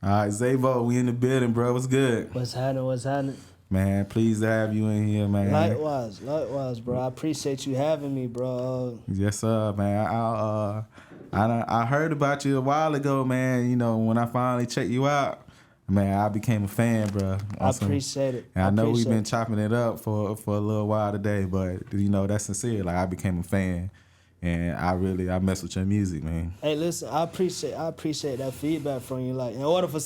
All right, Zavo, we in the building, bro. What's good? What's happening? What's happening? Man, pleased to have you in here, man. Likewise, bro. I appreciate you having me, bro. Yes, sir, man. I heard about you a while ago, man. You know, when I finally checked you out, man, I became a fan, bro. I appreciate it. And I know we've been chopping it up for a little while today, but you know that's sincere. Like I became a fan, and I mess with your music, man. Hey, listen, I appreciate that feedback from you. Like, in order for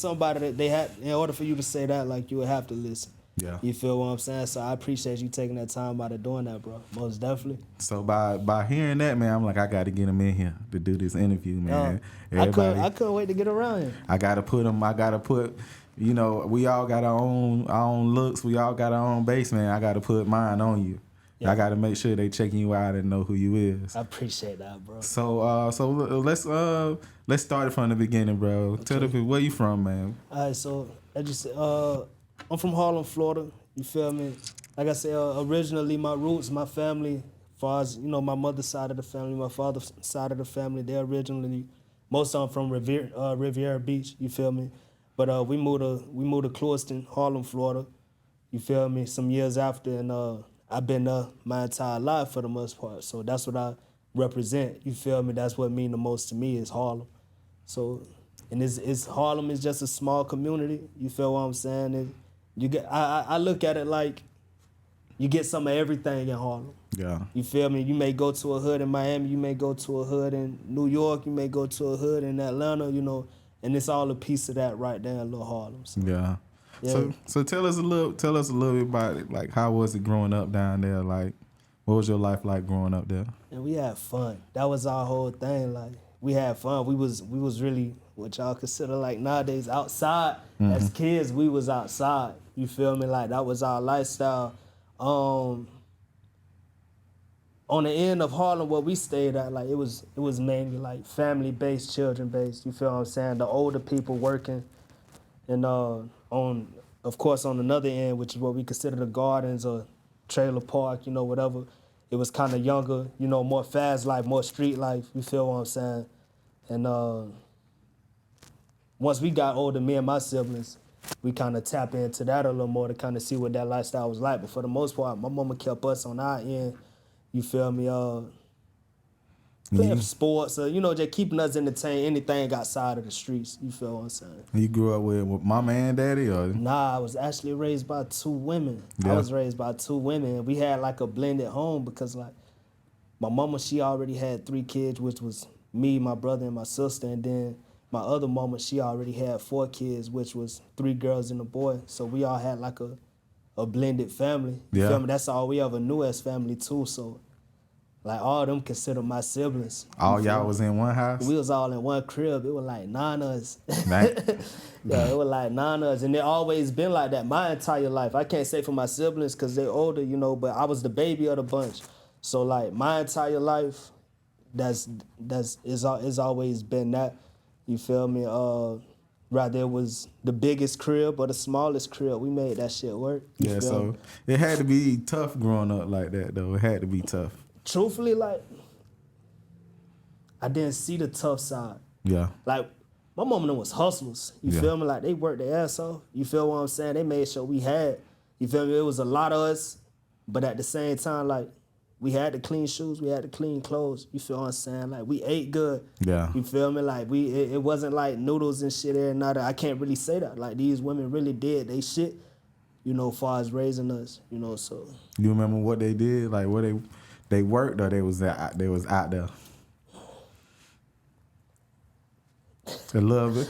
you to say that, like, you would have to listen. Yeah. You feel what I'm saying? So I appreciate you taking that time out of doing that, bro. Most definitely. So by hearing that, man, I'm like, I got to get him in here to do this interview, man. I couldn't wait to get around here. I got to put, you know, we all got our own looks. We all got our own base, man. I got to put mine on you. Yeah. I got to make sure they checking you out and know who you is. I appreciate that, bro. So let's start it from the beginning, bro. Okay. Tell the people where you from, man. All right, so I just I'm from Harlem, Florida. You feel me? Like I said, originally my roots, my family, as far as, you know, my mother's side of the family, my father's side of the family, they're originally, most of them from Riviera Beach, you feel me? But we moved to Clewiston, Harlem, Florida, you feel me, some years after, and I've been there my entire life for the most part. So that's what I represent, you feel me? That's what means the most to me is Harlem. So, and Harlem is just a small community, you feel what I'm saying? I look at it like you get some of everything in Harlem. Yeah. You feel me? You may go to a hood in Miami, you may go to a hood in New York, you may go to a hood in Atlanta, you know, and it's all a piece of that right there in Little Harlem. So, yeah. So tell us a little bit about it. Like, how was it growing up down there? Like, what was your life like growing up there? And we had fun. That was our whole thing. Like, we had fun. We was really what y'all consider like nowadays outside. Mm-hmm. As kids, we was outside. You feel me? Like, that was our lifestyle. On the end of Harlem where we stayed at, like, it was mainly like family-based, children-based. You feel what I'm saying? The older people working. And of course, on another end, which is what we consider the gardens or trailer park, you know, whatever, it was kind of younger, you know, more fast life, more street life. You feel what I'm saying? And once we got older, me and my siblings, we kind of tap into that a little more to kind of see what that lifestyle was like. But for the most part, my mama kept us on our end, you feel me, playing sports, you know, just keeping us entertained, anything outside of the streets, you feel what I'm saying? You grew up with mama and daddy, or? Nah, I was actually raised by two women. Yeah. I was raised by two women. We had like a blended home because, like, my mama, she already had 3 kids, which was me, my brother, and my sister, and then my other mama, she already had 4 kids, which was 3 girls and a boy. So we all had like a blended family. You feel me? That's all we ever knew as family too. So, like, all of them considered my siblings. All y'all was in one house? We was all in one crib. It was like 9 of us. Yeah, it was like 9 of us. And it always been like that my entire life. I can't say for my siblings because they're older, you know, but I was the baby of the bunch. So, like, my entire life, it's always been that. You feel me? Rather it was the biggest crib or the smallest crib, we made that shit work. Yeah, so it had to be tough growing up like that, though. It had to be tough. Truthfully, like, I didn't see the tough side. Yeah. Like, my mom and them was hustlers. You feel me? Like, they worked their ass off. You feel what I'm saying? They made sure we had. You feel me? It was a lot of us, but at the same time, like, we had the clean shoes, we had the clean clothes. You feel what I'm saying? Like, we ate good. Yeah. You feel me? Like, it wasn't like noodles and shit every night. I can't really say that. Like, these women really did they shit, you know, as far as raising us, you know, so. You remember what they did? Like, what they worked or they was out there? A little bit.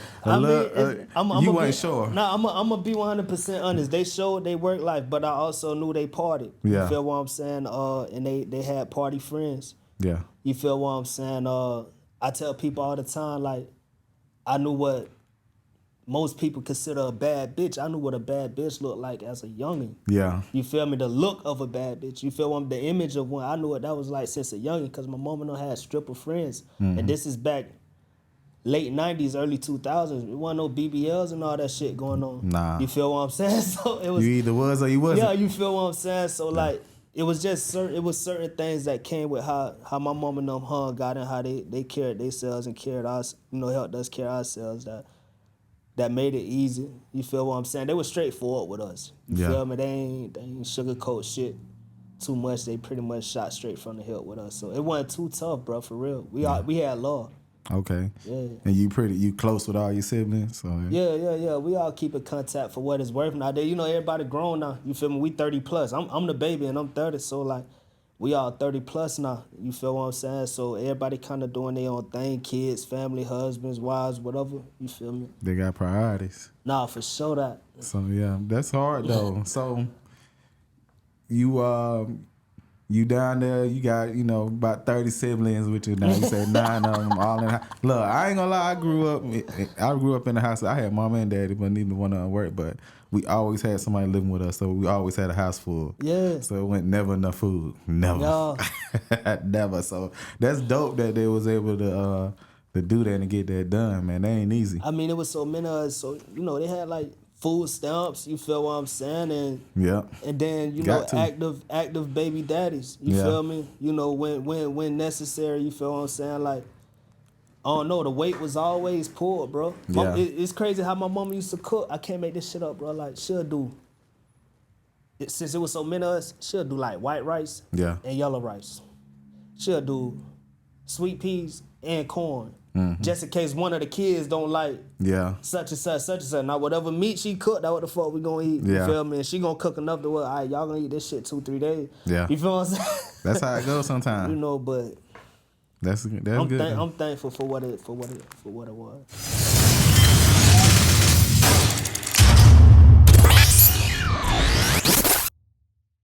You weren't sure. No, I'm going to be 100% honest. They showed they work life, but I also knew they partied. Yeah. You feel what I'm saying? And they had party friends. Yeah. You feel what I'm saying? I tell people all the time, like, I knew what most people consider a bad bitch. I knew what a bad bitch looked like as a youngin'. Yeah. You feel me? The look of a bad bitch. You feel what the image of one. I knew what that was like since a youngin' because my mama done had stripper friends. Mm-hmm. And this is back late 90s, early 2000s. There wasn't no BBLs and all that shit going on. Nah. You feel what I'm saying? So it was. You either was or you wasn't. Yeah, you feel what I'm saying? So, like, it was just certain things that came with how my mom and them got and how they carried themselves and carried us, you know, helped us carry ourselves that that made it easy. You feel what I'm saying? They were straightforward with us. You Yeah. feel me? They ain't sugarcoat shit too much. They pretty much shot straight from the hip with us. So it wasn't too tough, bro, for real. We had love. Okay. Yeah. And you close with all your siblings? So Yeah. We all keep in contact for what it's worth now. You know, everybody grown now. You feel me? We 30 plus. I'm the baby and I'm 30, so like we all 30 plus now. You feel what I'm saying? So everybody kind of doing their own thing, kids, family, husbands, wives, whatever. You feel me? they got priorities. Nah, for sure that. So yeah, that's hard though. So you down there, you got, you know, about 30 siblings with you now. You said 9 of them all in the house. Look, I ain't gonna lie, I grew up in the house. I had mama and daddy, but neither one of them worked. But we always had somebody living with us, so we always had a house full. Yeah. So it went never enough food. Never. No. Never. So that's dope that they was able to do that and get that done, man. That ain't easy. I mean, it was so many of us, so, you know, they had like food stamps, you feel what I'm saying? And Yeah. and then, you Got know, to. active baby daddies. You Yeah. feel me? You know, when necessary, you feel what I'm saying? Like, I don't know, the weight was always pulled, bro. Yeah. It's crazy how my mama used to cook. I can't make this shit up, bro. Like, she'll do, since it was so many of us, she'll do like white rice Yeah. and yellow rice. She'll do sweet peas and corn. Just in case one of the kids don't like Yeah. such and such. Now, whatever meat she cooked, that what the fuck we gonna eat. Yeah. You feel me? And she gonna cook enough to what, all right, y'all gonna eat this shit 2-3 days. Yeah. You feel what I'm saying? That's how it goes sometimes. You know, but That's good. I'm thankful for what it was.